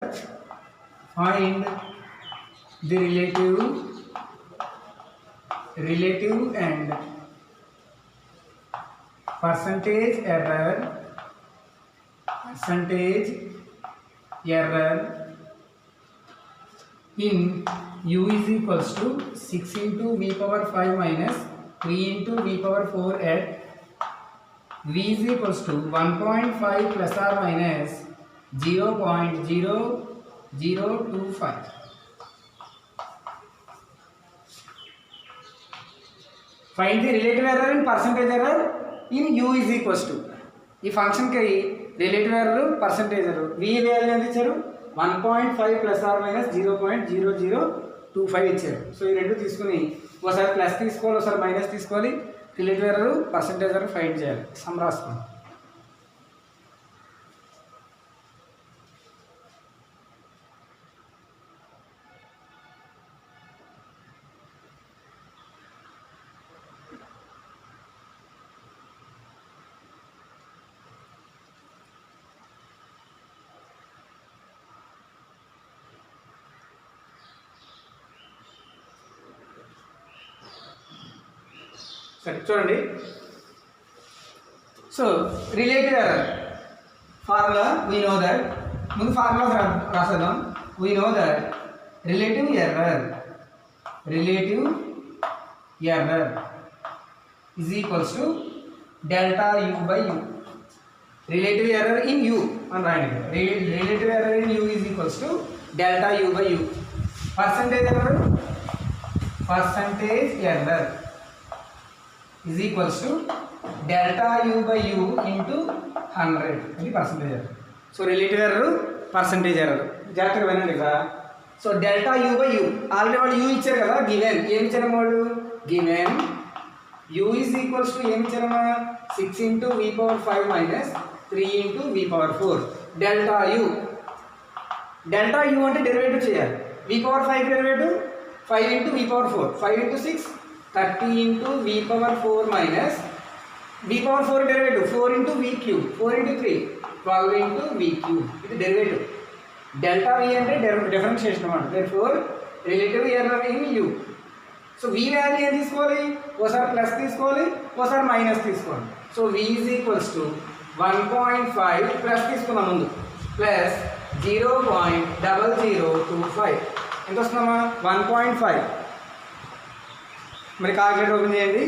find the relative and percentage error in u is equals to 6 into v power 5 minus 3 into v power 4 at v is equals to 1.5 plus or minus 0.0025. Find the relative error and percentage error in u is equals to. ఈ ఫంక్షన్కి relative error percentage error v value ఎంత ఇచ్చారు 1.5 plus or minus 0.0025 ఇచ్చారు. So ఈ రెండు తీసుకుని ఒకసారి plus తీసుకోవాలి, ఒకసారి మైనస్ తీసుకోవాలి. Relative error percentage error find చేయాలి. సమ్ రాసుకోండి. సరే చూడండి. So relative error formula we know that, ముందు ఫార్ములా రాసేద్దాం. We know that relative error is equals to delta u by u. Relative error in u అని రాయండి. Relative error in u is equals to delta u by u. Percentage error is equals to delta u by u into 100. ఇది percentage error. So relative error percentage error జాగ్రత్తగా వినండి కదా. So delta u by you already వాళ్ళు you ఇచ్చారు కదా. Given ఏమి ఇచ్చారు వాళ్ళు, given you is equals to ఏమి ఇచ్చారమ్మా 6 into v power 5 minus 3 into v power 4. Delta U అంటే డెరివేటివ్ చేయాలి. వి power 5 derivative 5 into v power 4, 5 into 6 30 into v power 4 minus v power 4 derivative 4 into v cube, 4 into 3 12 into v cube. ఇది derivative. delta v అంటే differentiation అన్నమాట. therefore relative error in u. So v value ఏం తీసుకోవాలి, ఒకసారి plus తీసుకోవాలి, ఒకసారి minus తీసుకోవాలి. So v is equals to 1.5 plus తీసుకున్నాం ముందు ప్లస్ 0.0025 ఎంత వస్తుందమ్మా 1.5. మరి కాలిక్యులేటర్ ఓపెన్ చేయండి.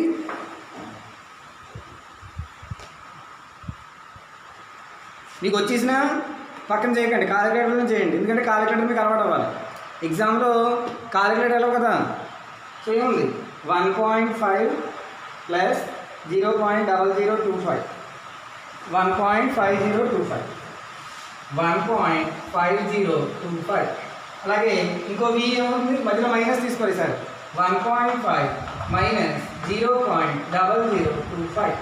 మీకు వచ్చేసిన పక్కన చేయకండి, కాలిక్యులేటర్లో చేయండి. ఎందుకంటే కాలిక్యులేటర్ మీకు అలవాటు అవ్వాలి. ఎగ్జామ్లో కాలిక్యులేటర్ వెళ్ళవు కదా. సో ఏముంది 1.5 ప్లస్ 0.0025 1.5025. అలాగే ఇంకో v ఏమవుతుంది, మధ్యలో మైనస్ తీసుకోవాలి సార్. 1.5 మైనస్ 0.0025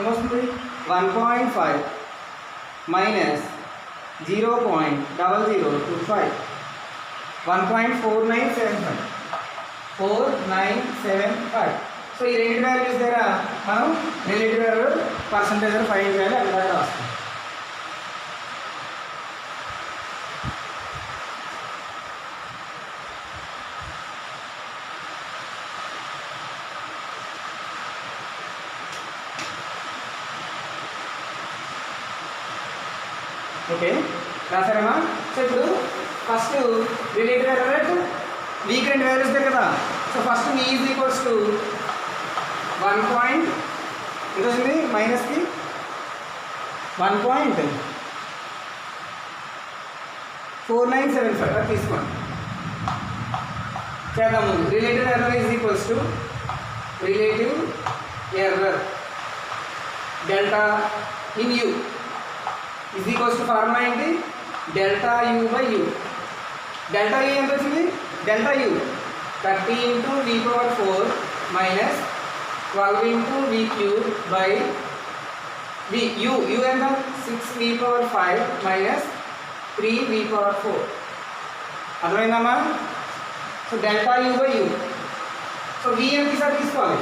ఏమొస్తుంది 1.5 మైనస్ 0.0025 1.4975. సో ఈ రెండు వాల్యూస్ దగ్గర మనం రిలేటివ్ ఎర్రర్ పర్సంటేజ్ ఫైండ్ చేయాలి. అక్కడ దాకా రాస్తాం. ఓకే రాసారమ్మా. సో ఇప్పుడు ఫస్ట్ రిలేటివ్ ఎర్రర్ వీక్ రెండు వాల్యూస్ దగ్గర కదా. So first v is equals to 1 point ఎంత వచ్చింది మైనస్కి 1.4975 అది తీసుకోండి. చేద్దాము. Relative error is equals to relative error delta in u is equals to formula ఏంటి delta u by u. Delta u ఎంత వచ్చింది, delta u 30 into v power 4 minus 12 into v cube by v u ఎంత 6 v power 5 minus 3 v power 4. అర్థమైందమ్మా. So delta u by u. So v ఎంత sir తీసుకోవాలి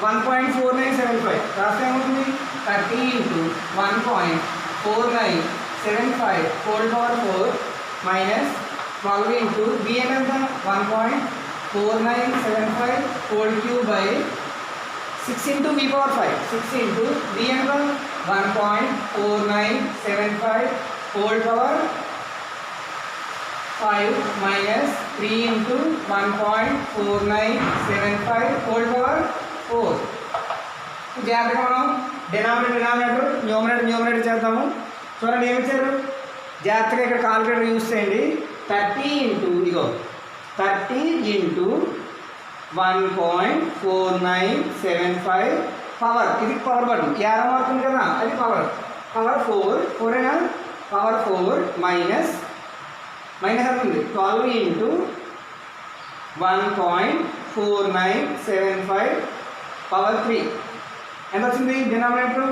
1.4975 రాస్తే ఏమవుతుంది 30 into 1.4975 whole power 4 minus 12 into b ఎంత 1.4975 whole cube by 6 into v power 5 6 into b ఎంత 1.4975 whole power 5 minus 3 into 1.4975 whole power 4. జాగ్రత్తగా మనం denominator numerator చేద్దాము. చూడండి ఏమి ఇచ్చారు, జాగ్రత్తగా ఇక్కడ కాలిక్యులేటర్ యూజ్ చేయండి. 30 ఇంటూ ఇగో 30 ఇంటూ 1.4975 పవర్, ఇది పవర్ బటన్ ఏరో మార్క్ ఉంది కదా, అది పవర్ 4 అయినా పవర్ 4 మైనస్ అవుతుంది 12 ఇంటూ 1.4975 పవర్ 3 ఎంత వచ్చింది డినామినేటర్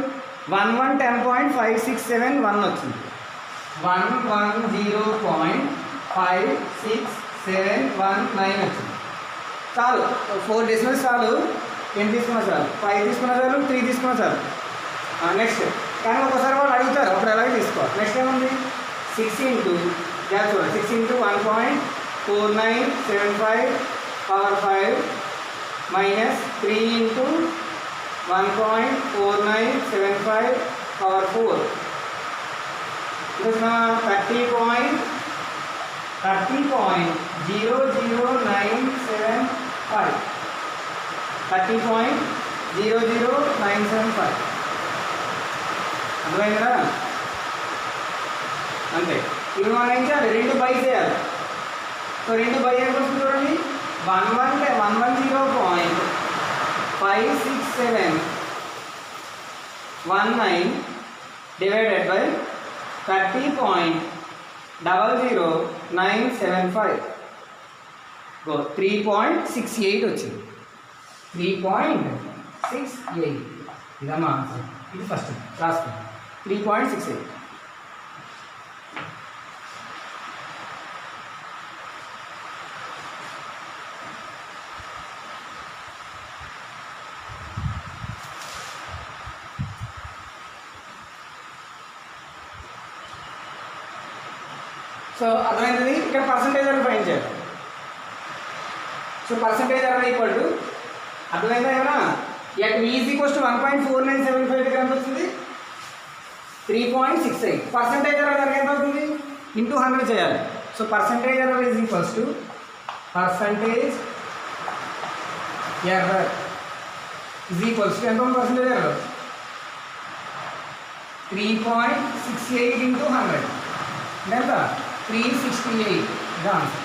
1110.567 వచ్చింది. 110.5679 వచ్చింది. చాలు 4 డెసిమల్స్ చాలు. ఎన్ని తీసుకున్నా చాలు, 5 తీసుకున్నా చాలు, 3 తీసుకున్నా చాలు. నెక్స్ట్ కానీ ఒకసారి వాళ్ళు అడుగుతారు, అప్పుడు ఎలాగే తీసుకోవాలి. నెక్స్ట్ ఏముంది 6 into 6 into 1.4975 power 5 minus 3 into 1.4975 power 4 30.00975 30.00975 అర్థమైంది కదా. అంతే. ఇప్పుడు మనం ఏం చేయాలి, 2 బై చేయాలి. సో 2 బై ఎంత వస్తుంది చూడండి, 110.56719 డివైడెడ్ బై 30.00975 3.68 వచ్చింది. 3.68 ఇదమ్మా ఆన్సర్. ఇది ఫస్ట్ రాసుకోండి 3.68. సో అర్థమైంది. ఇక్కడ పర్సంటేజ్ అని ఫైండ్ చేయాలి. సో పర్సంటేజ్ అనేది ఈక్వల్ టు అర్థమైందా ఏమన్నా, ఎట్ ఈజ్ ఈక్వల్స్ టు 1.4975 దగ్గర ఎంత వస్తుంది 3.68. పర్సంటేజ్ ఎర్రర్ దగ్గర ఎంత అవుతుంది ఇంటూ 100 చేయాలి. So percentage error is equals to percentage error is equals to ఎంత ఉంది పర్సంటేజ్ ఎర్రర్ 3.68 ఇంటూ 100 ఎంత 368 ఆన్సర్.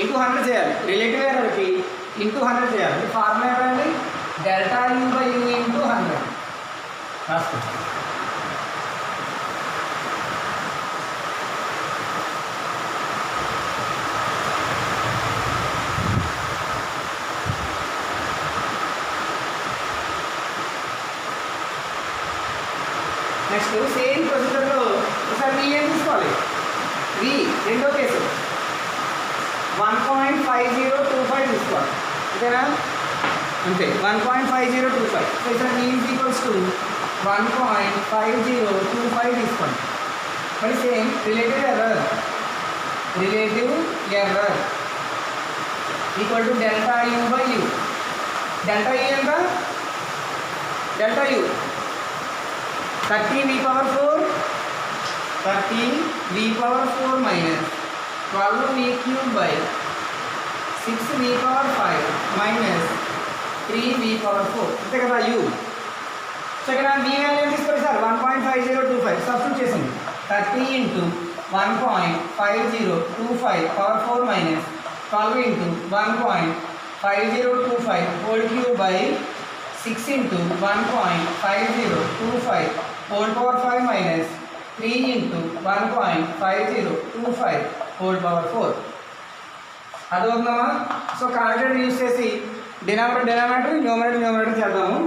ఇంటూ 100 చేయాలి. రిలేటివ్ ఎర్రర్కి ఇంటూ 100 చేయాలి. ఫార్ములా ఏంటండి delta u by you into 100 రాసుకోండి. నెక్స్ట్ సేమ్ ప్రొసీజర్లో ఒకసారి వి ఏం తీసుకోవాలి, వి రెండో కేసు 1.5025 తీసుకోవాలి. అంతేనా, అంతే 1.5025. సో ఇక్కడ వి ఈజ్ ఈక్వల్స్ టు 1.5025 తీసుకోండి. మరి same relative error equal to delta u by u. Delta u ఎంత delta u 30 v power 4 minus 12 v cube by 6 v power 5 minus 3 v power 4 అంతే కదా u. సో ఇక్కడ v వాల్యూ తీసుకోండి sir 1.5025 substitute చేసింది. 30 into 1.5025 power 4 minus 12 into 1.5025 whole cube by 6 into 1.5025 whole power 5 minus 3 into 1.5025 whole power 4. అదవుతుందమ్మా. So calculator use చేసి denominator numerator చేద్దాము.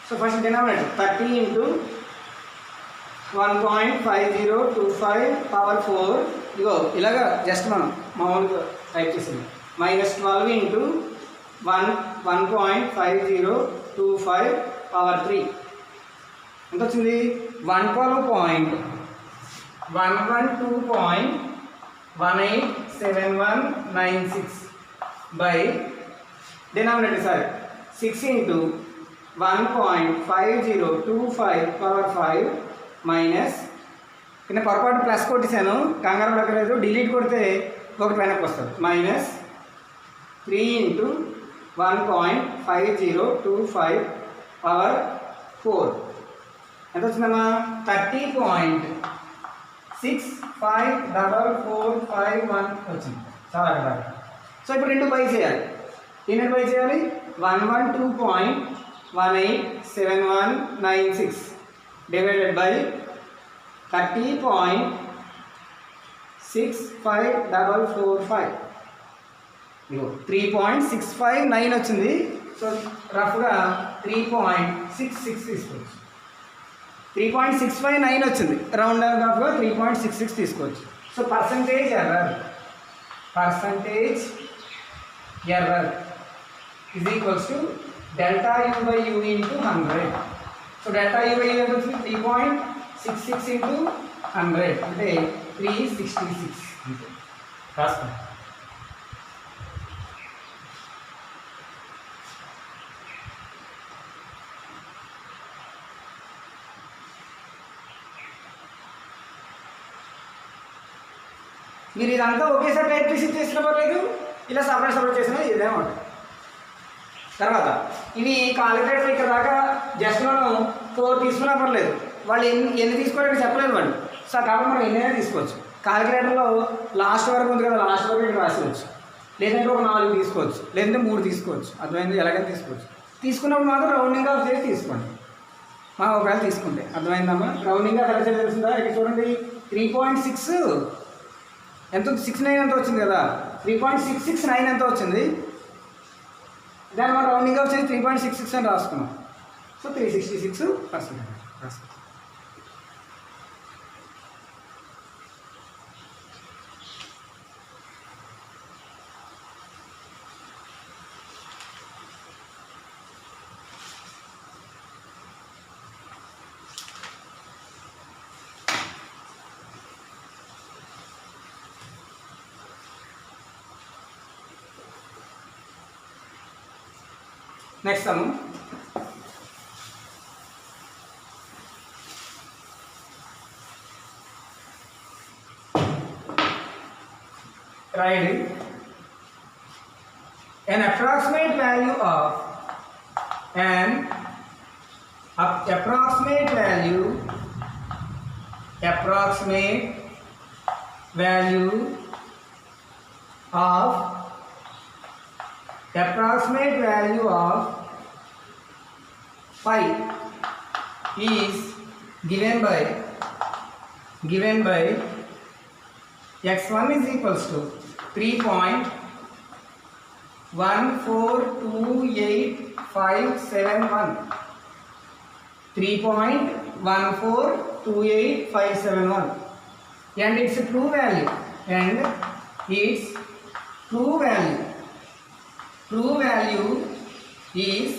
So first denominator 30 into 1.5025 power 4 ఇగో ఇలాగా జస్ట్ మనం మామూలుగా టైప్ చేసింది. మైనస్ 12 ఇంటూ 1.5025 పవర్ 3 ఎంత వచ్చింది 112.112.567 187196 by denominator sorry 6 into 1.5025 power 5 minus కింద పొరపాటు ప్లస్ కొట్టేసాను, కంగారు పడకలేదు, డిలీట్ కొడితే ఒకటి వెనక్కి వస్తుంది, మైనస్ 3 into 1.5025 పవర్ 4 ఎంత వచ్చిందమ్మా 30.654451 వచ్చింది. చాలా కదా. సో ఇప్పుడు రెండు బై చేయాలి. దీన్ని బై చేయాలి 112.187196 డివైడెడ్ బై 30.65445 ఇగో 3.659 వచ్చింది. సో రఫ్గా 3.66 తీసుకోవచ్చు. 3.659 వచ్చింది, రౌండ్ అండ్ ఆఫ్గా 3.66 తీసుకోవచ్చు. So percentage error is equals to delta u by u into 100. So delta u by u ఎంత వచ్చింది 3.66 into 100 అంటే 366 అంతే రాసుకోండి. మీరు ఇదంతా ఒకేసారి టైప్ చేసి చేసిన పర్లేదు, ఇలా సపరేట్ చేసినా ఇదేమో ఉంటుంది. తర్వాత ఇవి కాలిక్యులేటర్ ఇక్కడ దాకా జస్ట్ మనం 4 తీసుకున్నా పర్లేదు, వాళ్ళు ఎన్ని తీసుకోవాలని చెప్పలేదు వాళ్ళు. సో కాబట్టి మనం ఎన్నైనా తీసుకోవచ్చు. కాలిక్యులేటర్లో లాస్ట్ వరకు ఉంది కదా, లాస్ట్ వరకు ఇక్కడ రాసుకోవచ్చు, లేదంటే ఒక 4 తీసుకోవచ్చు, లేదంటే 3 తీసుకోవచ్చు, అర్థమైంది, ఎలాగైనా తీసుకోవచ్చు. తీసుకున్నప్పుడు మాత్రం రౌండింగ్ ఆఫ్ చేసి తీసుకోండి. ఒకవేళ తీసుకుంటే అర్థమైందమ్మా. రౌండింగ్ ఆఫ్ ఎలా తెలిసిందా, ఇక్కడ చూడండి 3.6 ఎంత 69 ఎంత వచ్చింది కదా, 3.669 ఎంత వచ్చింది, దాన్ని మనం రౌండింగ్ ఆఫ్ చేసి 3.66 అని రాసుకున్నాం. సో 366% రాసుకున్నాం. Next some write an approximate value of approximate value of phi is given by x1 is equals to 3.1428571 3.1428571 and its true value is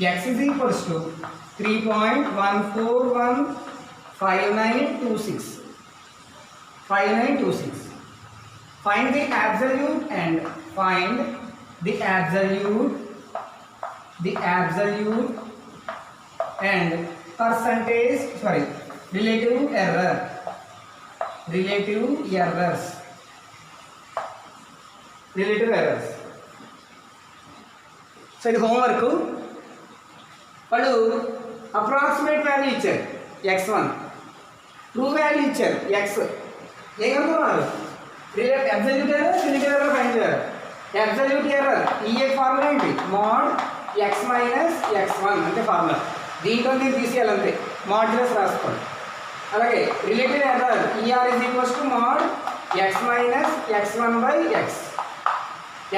x is equals to 3.1415926 find the absolute and percentage relative errors. So ఇది homework. వాళ్ళు approximate value ఇచ్చారు x1, true value ఇచ్చారు x. ఏం కనుక్కున్నారు, absolute error relative error find చేయాలి. Absolute error ఈ formula ఏంటి, mode x minus x1 అంటే ఫార్ములా. దీంట్లో మీరు తీసేయాలి అంతే, మాడ్యులస్ రాసుకోండి. అలాగే relative error ER is equals to mod x minus x1 by x.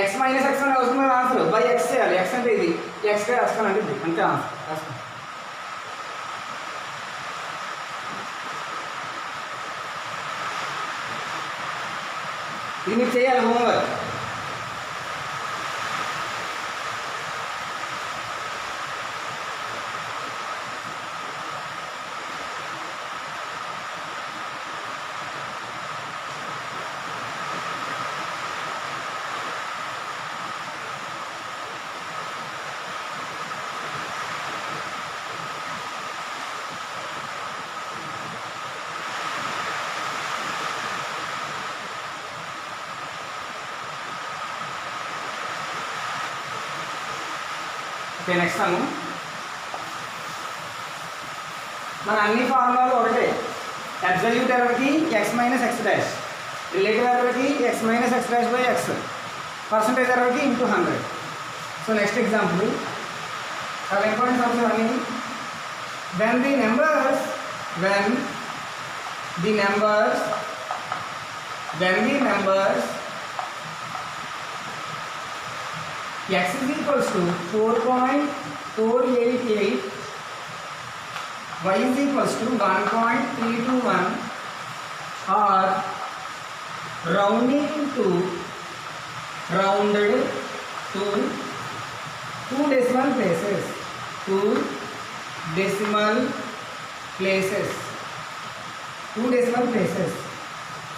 x minus x1 అవసరం ఆన్సర్ బై x చేయాలి. x అంటే ఇది x రాసుకోనండి, అంతే ఆన్సర్ రాసుకోండి. ఇది మీరు చేయాలి హోంవర్క్. ఓకే నెక్స్ట్ వన్ మన అన్ని ఫార్ములాలు ఒకటే అబ్సల్యూట్ ఎర్రర్కి x minus x dash relative ఎర్రర్కి x minus x dash by x percentage ఎర్రర్కి ఇంటూ 100 సో నెక్స్ట్ ఎగ్జాంపుల్ చాలా ఇంపార్టెంట్ సబ్జెక్ట్ అనేది when the numbers x is equals to 4.488 y is equals to 1.321 are rounded to two decimal places.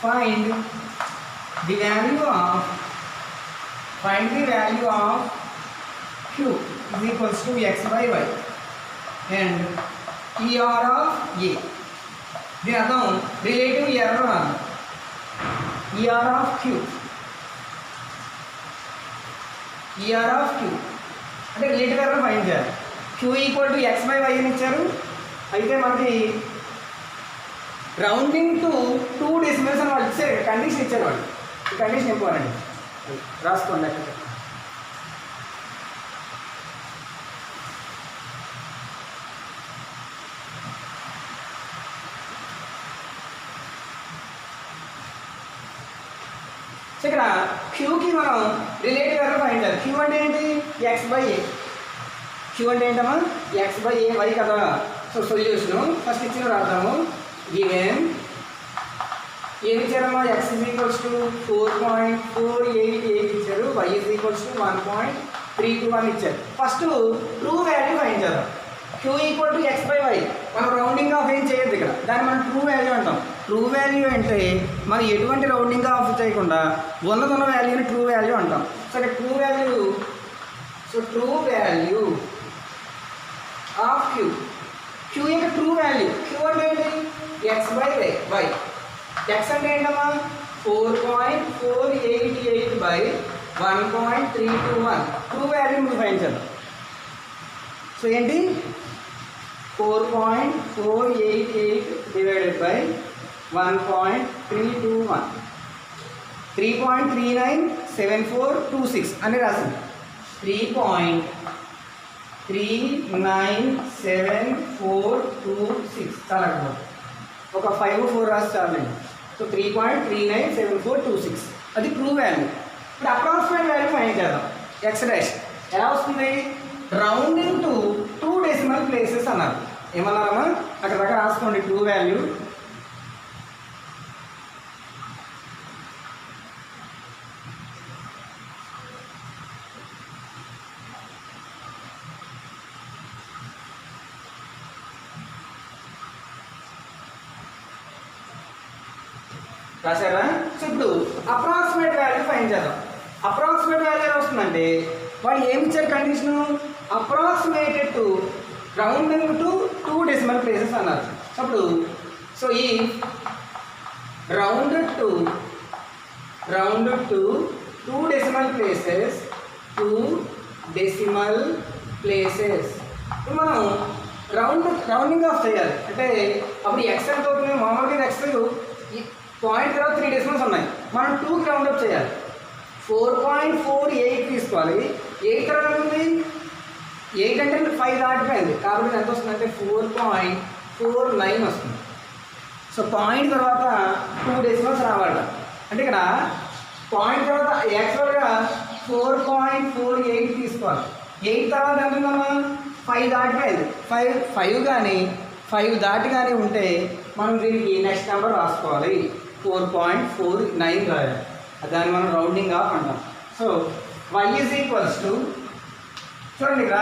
Find the value of q is equals to x by y and ER of a. దీని అర్థం relative error ER of q అంటే relative error find చేయాలి. q equal to x by y అని ఇచ్చారు. అయితే మనకి rounding to 2 decimals అని వాళ్ళు ఇచ్చారు, కండిషన్ ఇచ్చారు వాళ్ళు. ఈ కండిషన్ ఇంపార్టెంట్, రాసుకోండి అక్కడ. సో ఇక్కడ క్యూకి మనం రిలేటివ్ ఎర్రర్ ఫైండ్ చేయాలి. క్యూ అంటే ఏంటి? X by a. క్యూ అంటే ఏంటమ్మా? ఎక్స్ బై ఏ వై కదా. సో సొల్యూషను ఫస్ట్ ఇచ్చిన రాద్దాము. గివెన్ ఏమి ఇచ్చారమ్మా? ఎక్స్ ఈజ్ ఈక్వల్స్ టు 4.488 ఇచ్చారు, వై ఈజ్ ఈక్వల్స్ టు 1.321 ఇచ్చారు. ఫస్ట్ ట్రూ వాల్యూ ఫైండ్ చేద్దాం. Q equal to x by y. మనం రౌండింగ్ ఆఫ్ ఏం చేయొద్దు ఇక్కడ, దాన్ని మనం ట్రూ వాల్యూ అంటాం. ట్రూ వాల్యూ అంటే మనం ఎటువంటి రౌండింగ్ ఆఫ్ చేయకుండా ఉన్నదున్న వాల్యూని ట్రూ వాల్యూ అంటాం. సో ఇక్కడ true value of queue. Q యొక్క ట్రూ వాల్యూ. క్యూ అంటే ఏంటి? X by y. ఎక్స్ అంటే ఏంటమ్మా? 4.488 బై 1.321. ట్రూ వాల్యూ మీరు ఫైండ్ చేద్దాం. సో ఏంటి? 4.488 డివైడెడ్ బై 1.321 3.397426 అని రాసింది. 3.397426 చాలా ఒక 5 4 రాసి చాలండి. సో 3.397426 అది ట్రూ వాల్యూ. ఇప్పుడు అప్రాక్సిమేట్ వాల్యూ ఫైండ్ చేద్దాం. ఎక్స్ డాష్ ఎలా వస్తుంది? రౌండింగ్ టు 2 డెసిమల్ ప్లేసెస్ అన్నారు. ఏమన్నారమ్మా? అక్కడ దగ్గర రాసుకోండి ట్రూ వాల్యూ. రాశారా? సో ఇప్పుడు అప్రాక్సిమేట్ వాల్యూ ఫైండ్ చేద్దాం. అప్రాక్సిమేట్ వాల్యూ ఎలా వస్తుందంటే వాళ్ళు ఏమి ఇచ్చారు condition? Approximated to rounding to 2 decimal places అన్నారు. అప్పుడు సో ఈ రౌండెడ్ టు 2 డెసిమల్ ప్లేసెస్ ఇప్పుడు మనం రౌండింగ్ ఆఫ్ చేయాలి. అంటే అప్పుడు ఎక్స్ ఎంత అవుతుంది? మామూలుగా ఎక్స్ పాయింట్ తర్వాత 3 డెసిమల్స్ ఉన్నాయి, మనం 2కి రౌండప్ చేయాలి. 4.48 తీసుకోవాలి. 8 తర్వాత ఉంది 8 అంటే 5 దాటిపోయింది కాబట్టి ఎంత వస్తుందంటే 4.49 వస్తుంది. సో పాయింట్ తర్వాత 2 డెసిమల్స్ రావాలి. అంటే ఇక్కడ పాయింట్ తర్వాత యాక్చువల్గా 4.48 తీసుకోవాలి. 8 తర్వాత ఎంత ఉందమ్మా? 5 దాటిపోయింది. 5 కానీ 5 దాటి కానీ ఉంటే మనం దీనికి నెక్స్ట్ నెంబర్ రాసుకోవాలి. 4.49 రాయాలి. దాన్ని మనం రౌండింగ్ ఆఫ్ అంటాం. So y is equals to చూడండి ఇక్కడ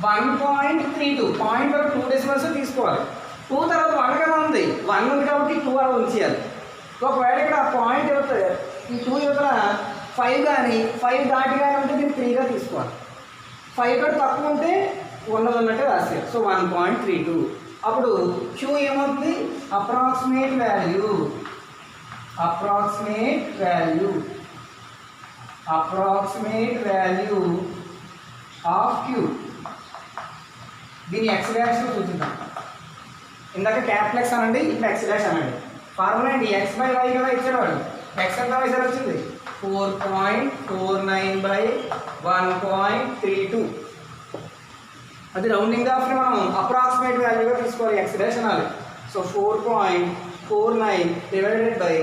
1.32 పాయింట్ వరకు 2 డెసిమల్స్ తీసుకోవాలి. 2 తర్వాత 1 కదా ఉంది, 1 ఉంది కాబట్టి 2 అలా ఉంచేయాలి. ఒకవేళ ఇక్కడ పాయింట్ అవుతుంది ఈ 2 యువతల 5 కానీ 5 దాటి కానీ ఉంటే దీన్ని 3గా తీసుకోవాలి. 5 కూడా తక్కువ ఉంటే ఉన్నట్టే రాసేయాలి. సో 1.32. అప్పుడు క్యూ ఏమవుతుంది? అప్రాక్సిమేట్ వాల్యూ ఆఫ్ క్యూ దీన్ని ఎక్స్ డాష్లో సూచిద్దాం. ఇందాక క్యాపిటల్ ఎక్స్ అనండి, ఇప్పుడు ఎక్స్ డాష్ అనండి. ఫార్ములా ఏంటి? ఎక్స్ బై వై కదా ఇచ్చేవాడు. ఎక్స్ ఎంత వై సార్ వచ్చింది? 4.49/1.32. అది రౌండింగ్ ఆఫ్ని మనం అప్రాక్సిమేట్ వాల్యూగా తీసుకోవాలి, ఎక్స్ డాష్ అనాలి. So 4.49 divided by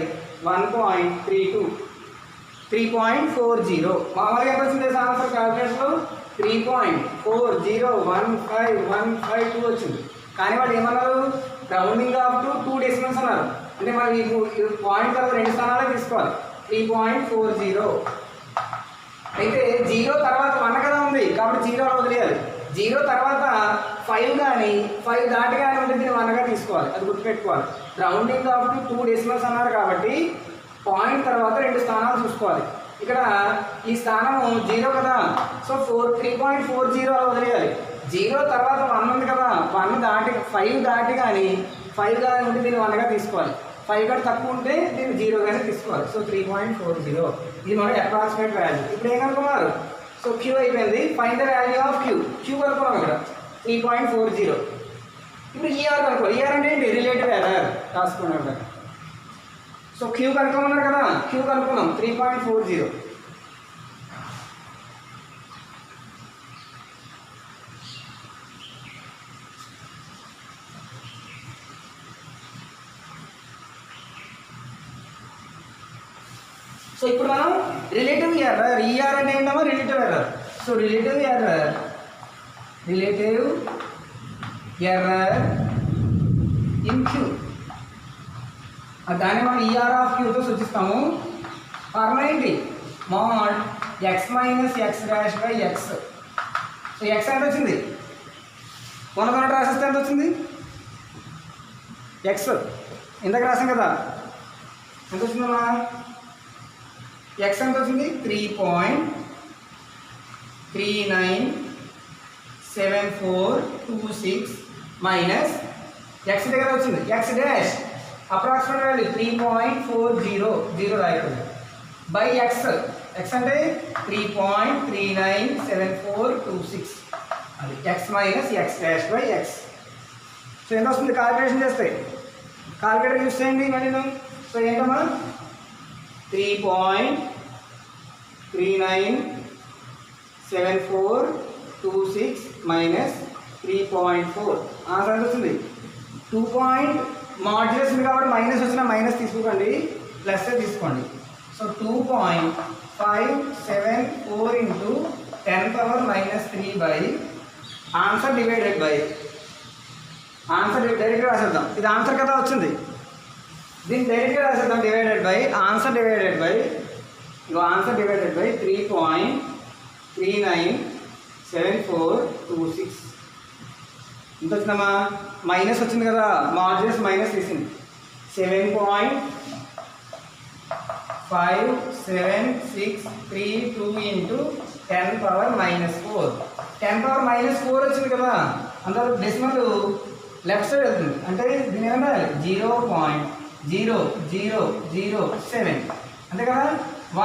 1.32 3.40. మామూలుగా ఎంత వచ్చింది ఆన్సర్ క్యాల్కులేషన్లో? 3.401552 వచ్చింది. కానీ వాళ్ళు ఏమన్నారు? రౌండింగ్ ఆఫ్ టు 2 డెసిమల్స్ అన్నారు. అంటే మనం ఈ పాయింట్ తర్వాత 2 స్థానాలే తీసుకోవాలి. 3.40. అయితే 0 తర్వాత 1 కదా ఉంది, కాబట్టి 0 వదిలేయాలి. 0 తర్వాత 5 కానీ 5 దాటి కానీ ఉంటే దీన్ని 1గా తీసుకోవాలి, అది గుర్తుపెట్టుకోవాలి. రౌండింగ్ ఆఫ్ టు 2 డెసిమల్స్ అన్నారు కాబట్టి పాయింట్ తర్వాత 2 స్థానాలు చూసుకోవాలి. ఇక్కడ ఈ స్థానము 0 కదా, సో 3.40 అలా వదిలేయాలి. 0 తర్వాత 1 ఉంది కదా, 1 దాటి 5 దాటి కానీ 5 కానీ ఉంటే దీన్ని 1గా తీసుకోవాలి. 5 కంటే తక్కువ ఉంటే దీన్ని 0గానే తీసుకోవాలి. సో 3.40 ఇది మన అప్రాక్సిమేట్ వాల్యూ. ఇప్పుడు ఏం కనుక్కున్నారు? సో క్యూ అయిపోయింది. Find the value of queue. Q కనుక్కున్నాం ఇక్కడ 3.40. ఇప్పుడు ఈఆర్ కనుక్కోవాలి. ఈఆర్ అంటే ఏంటి? రిలేటివ్ ఎర్రర్ రాసుకున్నాం. సో క్యూ కనుక్కోమన్నారు కదా, క్యూ కనుక్కున్నాం 3.40. సో ఇప్పుడు మనం రిలేటివ్ ఎర్రర్, ఈఆర్ అంటే ఏంటమ్మా? Relative error. So relative error in q, దాన్ని మనం ఈఆర్ ఆఫ్ క్యూతో సూచిస్తాము. ఫార్ములా ఏంటి? Mod x minus x dash by x. So x ఎంత వచ్చింది? 1 రాసిస్తే ఎంత వచ్చింది? ఎక్స్ ఇందాక రాసాం కదా, ఎంత వచ్చిందమ్మా? ఎక్స్ ఎంత వచ్చింది? 3.397426 మైనస్ ఎక్స్ దగ్గర వచ్చింది ఎక్స్ డాష్ అప్రాక్సిమేట్ వాల్యూ 3.40 రాయకూడదు బై ఎక్స్. ఎక్స్ అంటే 3.397426, అది X minus x dash by x. So ఎంత వస్తుంది కాల్కులేషన్ చేస్తే? కాల్కులేటర్ యూస్ చేయండి మళ్ళీ. సో ఏంటమ్మా? 3.397426 మైనస్ 3.4 ఆన్సర్ ఎంత వస్తుంది? 2. మాడ్యులస్ ఉంది కాబట్టి మైనస్ వచ్చిన మైనస్ తీసుకోకండి, ప్లస్ తీసుకోండి. So 2.574 into 10⁻³ by answer divided by answer డైరెక్ట్గా రాసేద్దాం. ఇది ఆన్సర్ కదా వచ్చింది, దీన్ని డైరెక్ట్గా రాసేద్దాం. Divided by answer divided by 3.397426 ఎంత వచ్చిందమ్మా? మైనస్ వచ్చింది కదా, మాడ్యులస్ మైనస్ తీసింది. 7.5762 ఇంటూ 10⁻⁻4. 10⁻⁴ వచ్చింది కదా, అందులో డెసిమల్ లెఫ్ట్ సైడ్ వెళ్తుంది, అంటే దీని ఏమన్నా 0.0007 అంతే కదా.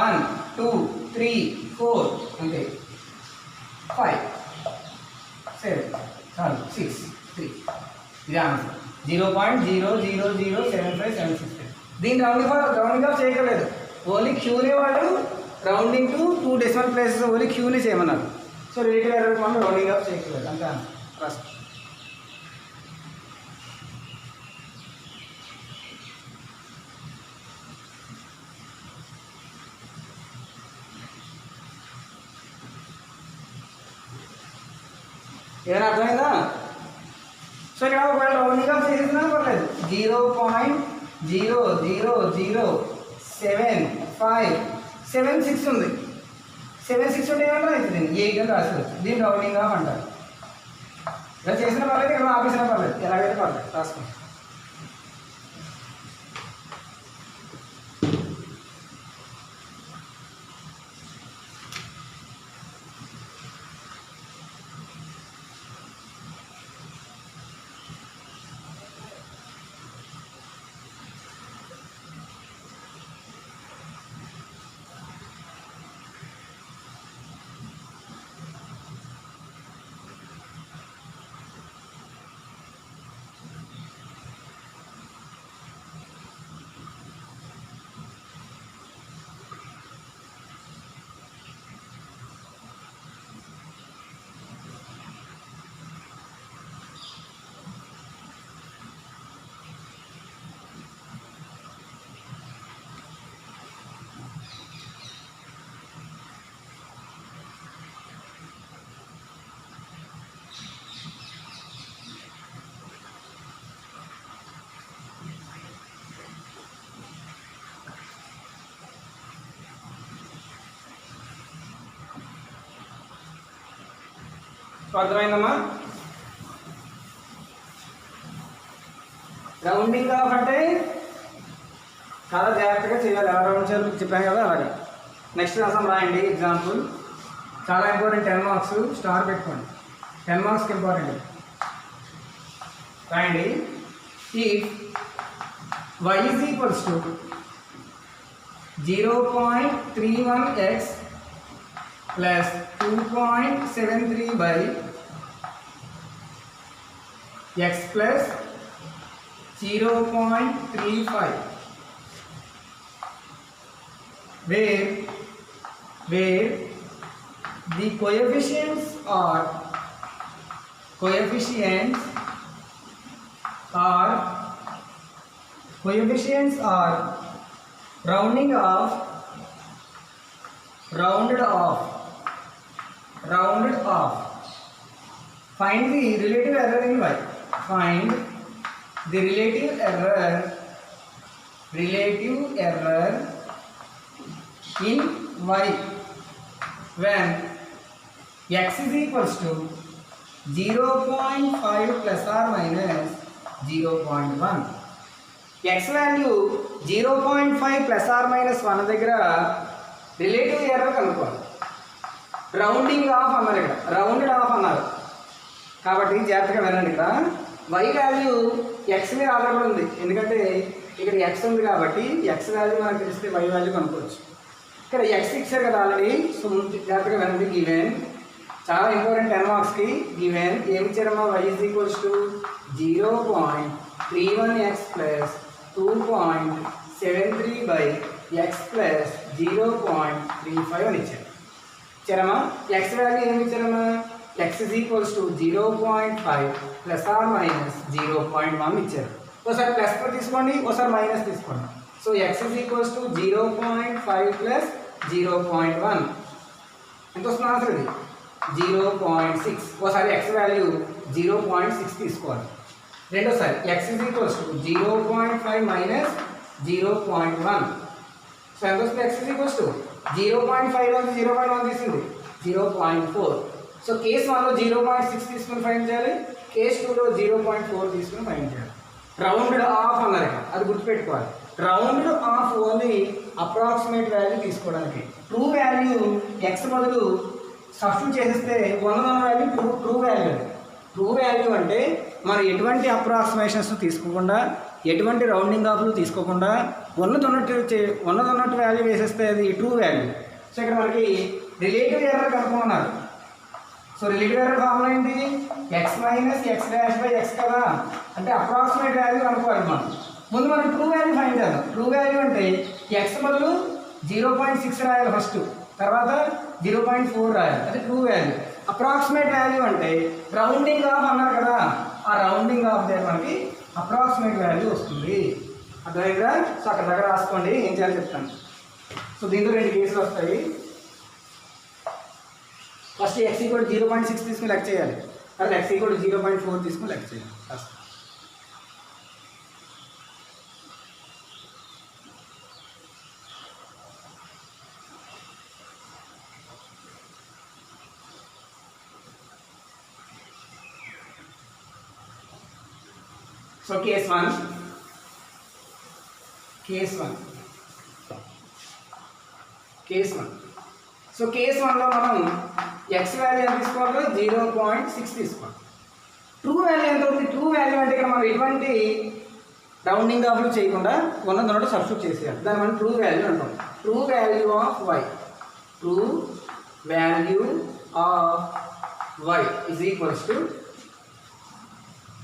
1 2 3 4 అంతే, 5 7 చాలు 6 3 ఇది ఆన్సర్. 0.00075763. దీన్ని రౌండింగ్ ఆఫ్ చేయగలేదు, ఓన్లీ క్యూనే వాళ్ళు rounding to 2 decimal places only క్యూనే చేయమన్నారు. సో రిలేటివ్ ఎర్రర్ మనం రౌండింగ్ ఆఫ్ చేయగలేదు అంతే ఫస్ట్. ఏమైనా అర్థమైందా? సో ఇక్కడ ఒకవేళ రౌండింగ్ ఆఫ్ చేసినా పర్లేదు. 0.0007576 ఉంది. 76 ఉంటే ఏమన్నా అవుతుంది, 8 అని రాసుకోవచ్చు. దీన్ని రౌండింగ్ ఆఫ్ అంటారు. ఇలా చేసిన పర్లేదు, ఇక్కడ ఆపేసినా పర్లేదు, ఎలాగైతే పర్లేదు రాసుకోండి. అర్థమైందమ్మా? రౌండింగ్ ఆఫ్ అంటే చాలా జాగ్రత్తగా చేయాలి. ఎలా రౌండ్ చేయాలి మీకు చెప్పాను కదా అలాగే. నెక్స్ట్ రాసాం రాయండి ఎగ్జాంపుల్. చాలా ఇంపార్టెంట్, 10 మార్క్స్ స్టార్ పెట్టుకోండి. 10 మార్క్స్కి ఇంపార్టెంట్ రాయండి. If y is equals to 0.31x plus 2.73 by x plus 0.35 where the coefficients are rounded off. Find the relative error in y. Find the relative error in y when x is equals to 0.5 plus or minus 0.1. x value 0.5 plus or minus 1 దగ్గర relative error కనుక్కోవాలి. Rounding off అన్నారు, ఇక్కడ rounded of అన్నారు కాబట్టి జాగ్రత్తగా వినండి. ఇక్కడ y value x మీద ఆధారపడి ఉంది, ఎందుకంటే ఇక్కడ x ఉంది కాబట్టి x వాల్యూ మనకు తెలిస్తే y వాల్యూ కనుక్కోవచ్చు. ఇక్కడ x ఇచ్చారు కదా ఆల్రెడీ, సో జాగ్రత్తగా వినండి. గివెన్ చాలా ఇంపార్టెంట్ 10 మార్క్స్కి. గివెన్ ఏమి ఇచ్చారమ్మా? y is equals to 0.31x plus 2.73 by x plus 0.35 అని ఇచ్చారమ్మా. x వాల్యూ ఏమి ఇచ్చారమ్మా? x is equals to 0.5 plus or minus 0.1 ఇచ్చారు. ఒకసారి ప్లస్ తీసుకోండి, ఒకసారి మైనస్ తీసుకోండి. So x is equals to 0.5 plus 0.1 ఎంత వస్తుంది ఆన్సర్? ఇది 0.6. ఒకసారి x వాల్యూ 0.6 తీసుకోవాలి. రెండోసారి x is equals to 0.5 minus 0.1. So ఎంత వస్తుంది? x is equals to 0.5 నుంచి 0.1 తీసింది 0.4. సో కేస్ 1లో 0.6 తీసుకుని ఫైండ్ చేయాలి, కేస్ 2లో 0.4 తీసుకుని ఫైండ్ చేయాలి. రౌండెడ్ ఆఫ్ అన్నారు ఇక్కడ, అది గుర్తుపెట్టుకోవాలి. Rounded of only approximate value తీసుకోవడానికి. ట్రూ వాల్యూ x బదులు సబ్స్టిట్యూట్ చేసేస్తే 100 value true value. True value అంటే మరి ఎటువంటి అప్రాక్సిమేషన్స్ తీసుకోకుండా, ఎటువంటి రౌండింగ్ ఆఫ్లు తీసుకోకుండా ఉన్నట్టు వాల్యూ వేసేస్తే అది ట్రూ వాల్యూ. సో ఇక్కడ మనకి రిలేటివ్ ఎర్రర్ కనుక్కున్నారు. సో రిలేటివ్ ఎర్రర్ ఫార్ములా ఏంటి? x minus x dash by X కదా, అంటే అప్రాక్సిమేట్ వాల్యూ కనుక్కోవాలి మనం. ముందు మనం ట్రూ వాల్యూ ఫైండ్ చేద్దాం. ట్రూ వాల్యూ అంటే x బదులు 0.6 రాయాలి ఫస్ట్, తర్వాత 0.4 రాయాలి, అది ట్రూ వాల్యూ. అప్రాక్సిమేట్ వాల్యూ అంటే రౌండింగ్ ఆఫ్ అన్నారు కదా, ఆ రౌండింగ్ ఆఫ్ దగ్గర మనకి అప్రాక్సిమేట్ వాల్యూ వస్తుంది. అర్థమైందా? సో అక్కడ దగ్గర రాసుకోండి, ఏం చేయాలో చెప్తాను. సో దీంట్లో 2 కేసులు వస్తాయి. ఫస్ట్ x = 0.6 తీసుకుని లెక్క చేయాలి, తర్వాత x = 0.4 తీసుకుని లెక్క చేయాలి. So case 1. సో కేస్ 1లో మనం x వాల్యూ ఎంత తీసుకోవాలి? 0.6 తీసుకోవాలి. ట్రూ వాల్యూ ఎంత అవుతుంది? ట్రూ వాల్యూ అంటే ఇక్కడ మనం ఎటువంటి రౌండింగ్ ఆఫ్లు చేయకుండా ఉన్నదన్నట్టు సబ్స్టిట్యూట్ చేసేయాలి, దాన్ని మనం ట్రూ వాల్యూ అంటాం. True value of y is equals to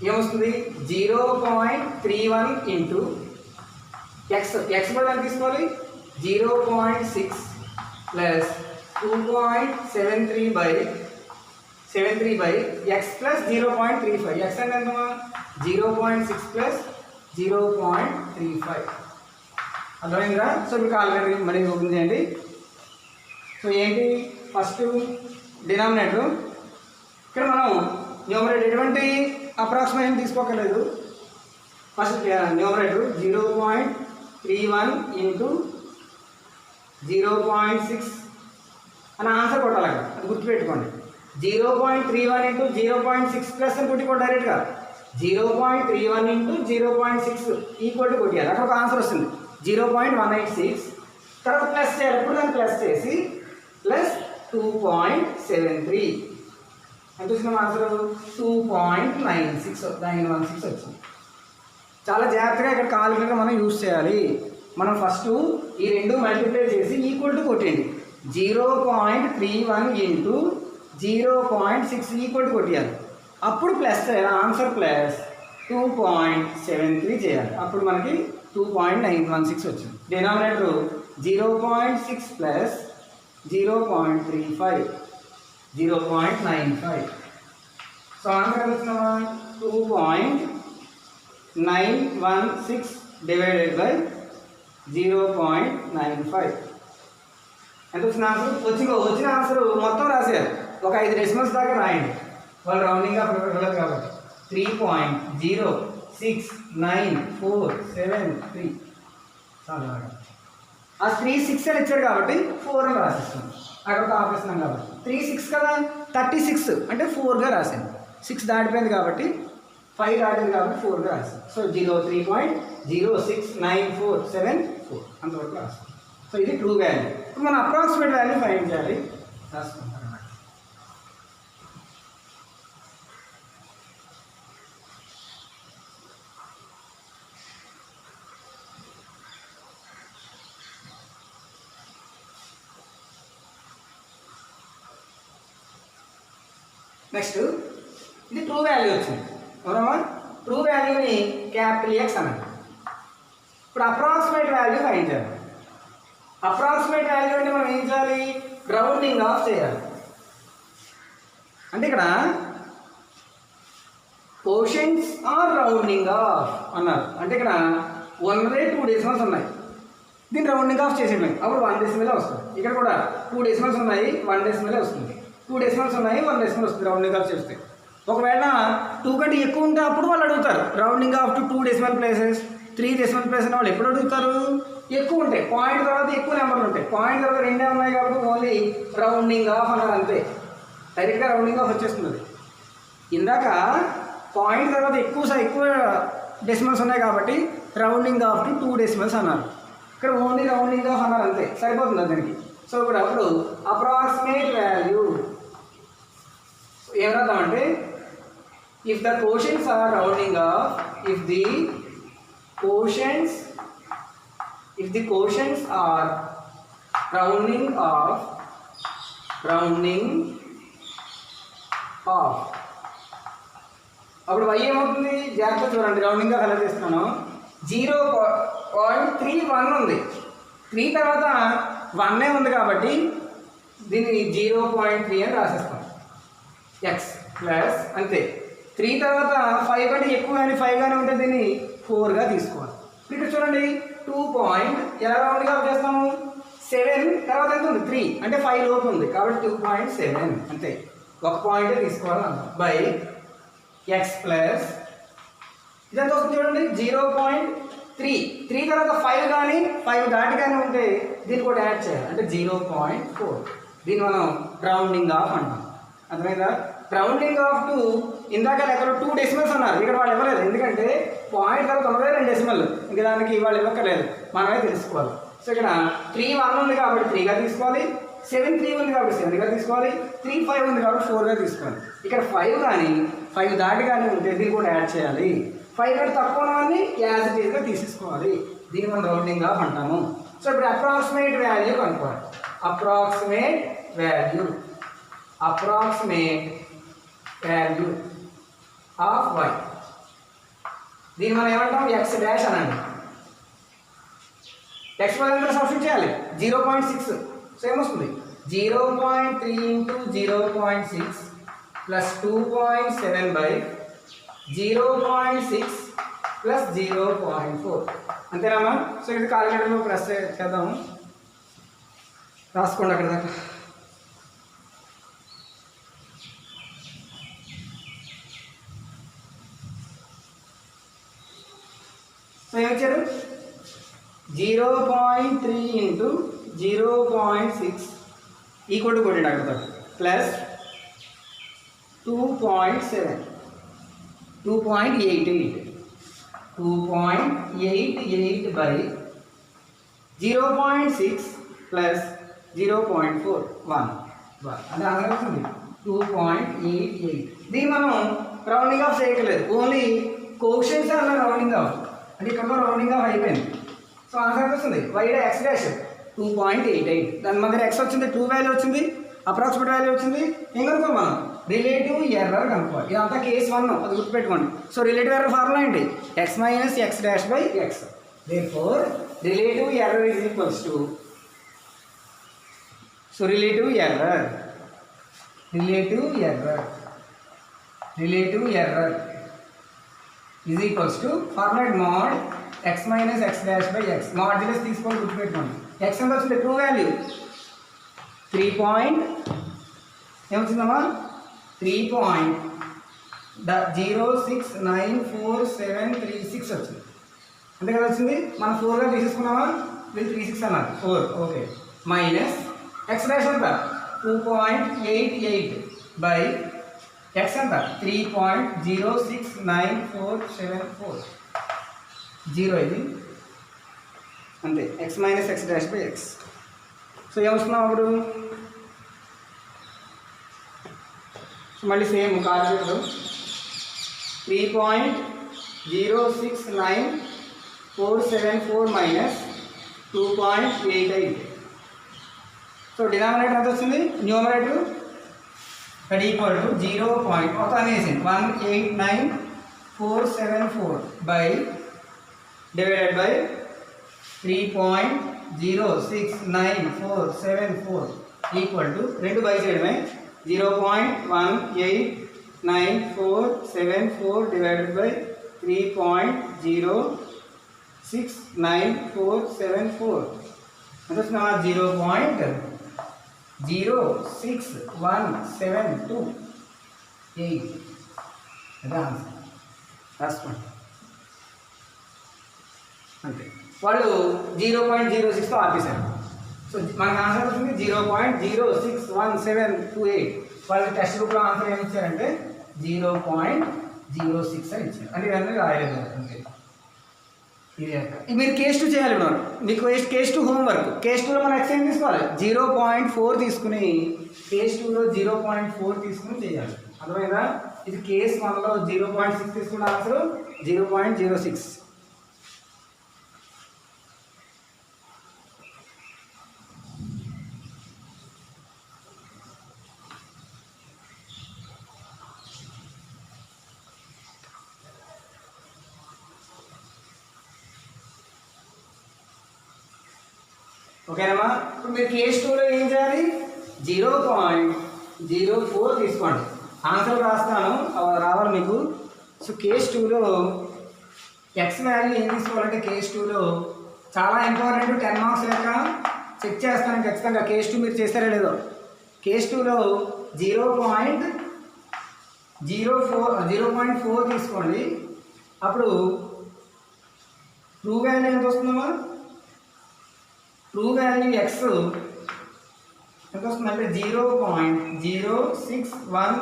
ఏమొస్తుంది? 0.31 ఇంటూ ఎక్స్ బదులు ఎంత తీసుకోవాలి? 0.6 plus 2.73 by X plus 0.35. X అంటే ఎంతమా? 0.6 ప్లస్ 0.35. అర్థమైందిరా? సో మీకు ఆల్రెడీ మరి ఓపెన్ చేయండి. సో ఏంటి? ఫస్ట్ డినామినేటర్, ఇక్కడ మనం న్యూమరేటర్ ఎటువంటి అప్రాక్సిమేషన్ తీసుకోకలేదు. ఫస్ట్ న్యూమరేటర్ 0.31 ఇంటూ 0.6 అని ఆన్సర్ కొట్టాలి అక్కడ, అది గుర్తుపెట్టుకోండి. 0.31 ఇంటూ 0.6 ప్లస్ అని కొట్టుకోండి డైరెక్ట్గా. 0.31 ఇంటూ 0.6 ఈక్వల్ టు కొట్టాలి. అక్కడ ఒక ఆన్సర్ వస్తుంది 0.186. తర్వాత ప్లస్ చేయాలి. ఇప్పుడు దాన్ని ప్లస్ చేసి ప్లస్ 2.73 ఎంత వచ్చిన ఆన్సర్ 2.916 వచ్చింది. చాలా జాగ్రత్తగా ఇక్కడ కాలిక్యులేటర్ మనం యూజ్ చేయాలి. మనం ఫస్ట్ ఈ రెండు మల్టిప్లై చేసి ఈక్వల్ టు కొట్టేయండి. 0.31 ఇంటూ 0.6 ఈక్వల్ టు కొట్టేయాలి. అప్పుడు ప్లస్ చేయాలి. ఆన్సర్ ప్లస్ 2.73 చేయాలి. అప్పుడు మనకి 2.916 వచ్చింది. Denominator 0.6 plus 0.35 0.95. సో ఆన్సర్ వచ్చిందా 2.916 డివైడెడ్ బై 0.95 ఎంత వచ్చిన ఆన్సర్ వచ్చిన ఆన్సర్ మొత్తం రాశారు. ఒక 5 డెసిమల్స్ దాకా రాయండి. వాళ్ళు రౌండింగ్గా వెళ్ళదు కాబట్టి 3.06947 చాలా ఆ 36 అని ఇచ్చారు కాబట్టి 4 అని రాసిస్తాం. అక్కడ ఒక ఆపేస్తున్నాం కాబట్టి 36 కదా 36 అంటే 4గా రాసాను. 6 దాటిపోయింది కాబట్టి 5 దాటింది కాబట్టి 4గా రాసాను. సో 03.06947 అంతవరకు రాస్తాం. సో ఇది ట్రూ వాల్యూ. ఇప్పుడు మనం అప్రాక్సిమేట్ వాల్యూ ఫైండ్ చేయాలి. రాసుకుంటాం అన్నమాట. నెక్స్ట్ ఇది ట్రూ వాల్యూ వచ్చింది. అవునమ్మా ట్రూ వాల్యూని క్యాపిటల్ ఎక్స్ అన్నాడు. ఇప్పుడు అప్రాక్సిమేట్ వాల్యూ ఫైండ్ చేయాలి. అప్రాక్సిమేట్ వాల్యూ అంటే మనం ఏం చేయాలి రౌండింగ్ ఆఫ్ చేయాలి. అంటే ఇక్కడ కోషెంట్స్ ఆర్ రౌండింగ్ ఆఫ్ అన్నారు. అంటే ఇక్కడ 1/2 డెసిమల్స్ ఉన్నాయి. దీన్ని రౌండింగ్ ఆఫ్ చేసేయండి. అప్పుడు 1 డెసిమలే వస్తుంది. ఇక్కడ కూడా 2 డెసిమల్స్ ఉన్నాయి 1 డెసిమలే వస్తుంది. 2 డెసిమల్స్ ఉన్నాయి 1 డెసిమల్ వస్తుంది రౌండింగ్ ఆఫ్ చేస్తే. ఒకవేళ 2 కంటే ఎక్కువ ఉంటే అప్పుడు వాళ్ళు అడుగుతారు rounding off to 2 decimal places 3 decimal place అని వాళ్ళు ఎప్పుడు అడుగుతారు ఎక్కువ ఉంటాయి. పాయింట్ తర్వాత ఎక్కువ నెంబర్లు ఉంటాయి. పాయింట్ తర్వాత 2 ఉన్నాయి కాబట్టి ఓన్లీ రౌండింగ్ ఆఫ్ అన్నారు అంతే. డైరెక్ట్గా రౌండింగ్ ఆఫ్ వచ్చేస్తుంది. ఇందాక పాయింట్ తర్వాత ఎక్కువ డెసిమల్స్ ఉన్నాయి కాబట్టి రౌండింగ్ ఆఫ్ టు 2 డెసిమల్స్ అన్నారు. ఇక్కడ ఓన్లీ రౌండింగ్ ఆఫ్ అన్నారు అంతే. సరిపోతుంది దానికి. సో ఇప్పుడు అప్పుడు అప్రాక్సిమేట్ వాల్యూ ఏం రాద్దామంటే if the quotients are rounding off if the quotients are rounding off అప్పుడు y ఏమవుతుంది జాగ్రత్త చూడండి. రౌండింగ్గా ఎలా చేస్తున్నాను 0.31 ఉంది. 3 తర్వాత 1 ఉంది కాబట్టి దీన్ని 0.3 అని రాసేస్తాం. ఎక్స్ ప్లస్ అంతే. 3 తర్వాత 5 కంటే ఎక్కువ కానీ 5 కానీ ఉంటే దీన్ని 4గా తీసుకోవాలి. ఇక్కడ చూడండి 2 పాయింట్ ఎలా రౌండ్గా చేస్తాము 7 తర్వాత ఎంత ఉంది 3 అంటే 5 లోపు ఉంది కాబట్టి 2.7 అంతే. ఒక పాయింటే తీసుకోవాలి బై ఎక్స్ ప్లస్ ఇదంతా వస్తుంది చూడండి 0.3 తర్వాత 5 కానీ 5 దాటి కానీ ఉంటే దీన్ని కూడా యాడ్ చేయాలి అంటే 0.4. దీన్ని మనం రౌండింగ్ ఆఫ్ అంటాం. అర్థమైందా? రౌండింగ్ ఆఫ్ టు ఇందాక లెక్కలో 2 డెసిమల్స్ అన్నారు. ఇక్కడ వాళ్ళు ఇవ్వలేదు. ఎందుకంటే పాయింట్ తర్వాత ఉన్నదే 2 డెసిమల్. ఇంకా దానికి వాళ్ళు ఇవ్వక్కర్లేదు, మనమే తెలుసుకోవాలి. సో ఇక్కడ 3.1 ఉంది కాబట్టి 3గా తీసుకోవాలి. 7.3 ఉంది కాబట్టి 7గా తీసుకోవాలి. 3.5 ఉంది కాబట్టి 4గా తీసుకోవాలి. ఇక్కడ 5 కానీ 5 దాటి కానీ ఉంటే దీన్ని కూడా యాడ్ చేయాలి. 5 కంటే తక్కువ ఉన్నవన్నీ యాజ్ ఇట్ ఈస్గా తీసేసుకోవాలి. దీన్ని మనం రౌండింగ్ ఆఫ్ అంటాము. సో ఇప్పుడు అప్రాక్సిమేట్ వాల్యూ కనుక్కోవాలి. Approximate value of y. దీన్ని మనం ఏమంటాం ఎక్స్ డాష్ అనండి. ఎక్స్ వాల్యూ సబ్స్టిట్యూట్ చేయాలి 0.6. సో ఏమొస్తుంది 0.3 ఇంటూ 0.6 ప్లస్ 2.7 బై 0.6 ప్లస్ 0.4 అంతేనామా? సో ఇది కాలిక్యులేటర్లో ప్రెస్ చేద్దాము. రాసుకోండి అక్కడ దాకా. సో ఏమొచ్చారు 0.3 ఇంటూ 0.6 ఈక్వల్ టు కొట్టండి అక్కడ ప్లస్ 2.7 2.88 2.88 by 0.6 plus 0.41 అంటే ఆన్సర్ వస్తుంది 2.88. దీన్ని మనం రౌండింగ్ ఆఫ్ చేయట్లేదు, ఓన్లీ కోషన్స్ అలా రౌండింగ్ ఆఫ్ అంటే ఇక్కడ రౌండింగ్ ఆఫ్ అయిపోయింది. సో ఆన్సర్ వస్తుంది వైడ్ ఎక్స్ డాష్ 2.88. దాని మన దగ్గర ఎక్స్ వచ్చింది, 2 వాల్యూ వచ్చింది, అప్రాక్సిమేట్ వాల్యూ వచ్చింది. ఏం కనుక్కోవాలి మనం? రిలేటివ్ ఎర్రర్ కనుక్కోవాలి. ఇదంతా కేస్ 1, అది గుర్తుపెట్టుకోండి. సో రిలేటివ్ ఎర్రర్ ఫార్ములా ఏంటి? x minus x dash by X. Therefore relative error is equals to, so relative error is equals to formula mode x minus x dash by X. Modulus తీసుకోవాలి, గుర్తుపెట్టుకోండి. X ఎంత వచ్చింది? True value 3 ఏమొచ్చిందమ్మా? 3.0694736 వచ్చింది. అంతే కదా వచ్చింది. మనం 4గా తీసేసుకున్నామా? వీళ్ళు 36 అన్నారు, 4 ఓకే. మైనస్ ఎక్స్ డాష్ ఎంత? 2.88 బై ఎక్స్ ఎంత? 3.0694740 ఇది అంతే. X minus x dash by x. So ఏమొస్తున్నాం అప్పుడు? మళ్ళీ same calculator 3.0694740 minus 2.88. So denominator ఎంత వచ్చింది? న్యూమరేటర్ అది ఈక్వల్ టు 0. మొత్తం అనేసి 189,474 by divided by 3.0694740 equal to 2 by చేయడమే 0.189,474 డివైడెడ్ బై 3.069,474 ఎంత వచ్చినా? 0.06172 అదే ఆన్సర్. రాసుకోండి అంతే. వాళ్ళు 0.06తో ఆపేశారు. సో మనకు ఆన్సర్ వస్తుంది 0.06178. వాళ్ళు టెక్స్ట్ బుక్లో ఆన్సర్ ఏమి ఇచ్చారంటే 0.06 అని ఇచ్చారు. అంటే ఇవన్నీ రాయలేదు అంతే. ఇది మీరు కేస్ 2 చేయాలి. ఇప్పుడు మీకు కేస్ 2 హోంవర్క్. కేస్ 2లో మనం ఎక్స్ ఏం తీసుకోవాలి? 0.4 తీసుకుని కేస్ 2లో 0.4 తీసుకుని చేయాలి. అర్థమైందా? ఇది కేస్ 1లో 0.6 తీసుకున్న ఆన్సర్ 0.06. ఓకేనమ్మా? ఇప్పుడు మీరు కేస్ 2లో ఏం చేయాలి? 0.04 తీసుకోండి. ఆన్సర్ రాస్తాను, రావాలి మీకు. సో కేస్ 2లో ఎక్స్ వాల్యూ ఏం తీసుకోవాలంటే కేస్ 2లో చాలా ఇంపార్టెంట్. 10 మార్క్స్ లెక్క చెక్ చేస్తాను ఖచ్చితంగా. కేస్ 2 మీరు చేస్తారో లేదో. కేస్ 2లో 0.4 తీసుకోండి. అప్పుడు ట్రూ వాల్యూ ఎంత వస్తుందమ్మా? ట్రూ వాల్యూ ఎక్స్ ఎంత వస్తుందంటే 0.061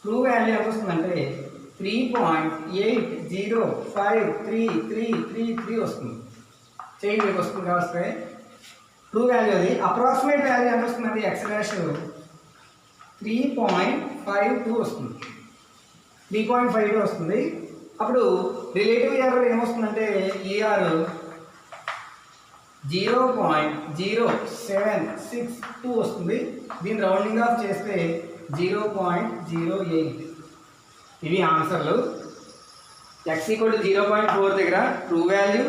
ట్రూ వాల్యూ ఎంత వస్తుందంటే 3.805333 వస్తుంది. చేంజ్ మీకు వస్తుంది కావస్తే ట్రూ వాల్యూ. అది అప్రాక్సిమేట్ వాల్యూ ఎంత వస్తుందంటే ఎక్స్ డాష్ 3.52 వస్తుంది. 3.52 వస్తుంది. అప్పుడు రిలేటివ్ ఎర్రర్ ఏమొస్తుందంటే ఈఆర్ 0.0762 వస్తుంది. దీన్ని రౌండింగ్ ఆఫ్ చేస్తే 0.08. ఇవి ఆన్సర్లు. x = 0.4 దగ్గర true value,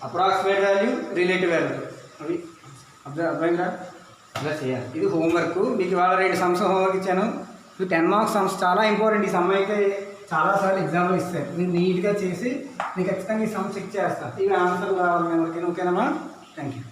approximate value, relative value అవి అర్థమైందా? ఇలా చేయాలి. ఇది హోంవర్క్. మీకు ఇవాళ 2 సమ్స్ హోంవర్క్ ఇచ్చాను. 10 మార్క్స్ సమ్స్ చాలా ఇంపార్టెంట్. ఈ సమ్ అయితే చాలాసార్లు ఎగ్జామ్లో ఇస్తారు. మీరు నీట్గా చేసి మీకు ఖచ్చితంగా ఈ సమ్ చెక్ చేస్తాను. ఇవి ఆన్సర్లు రావాలి ఎవరికైనా. ఓకేనమ్మా? Thank you.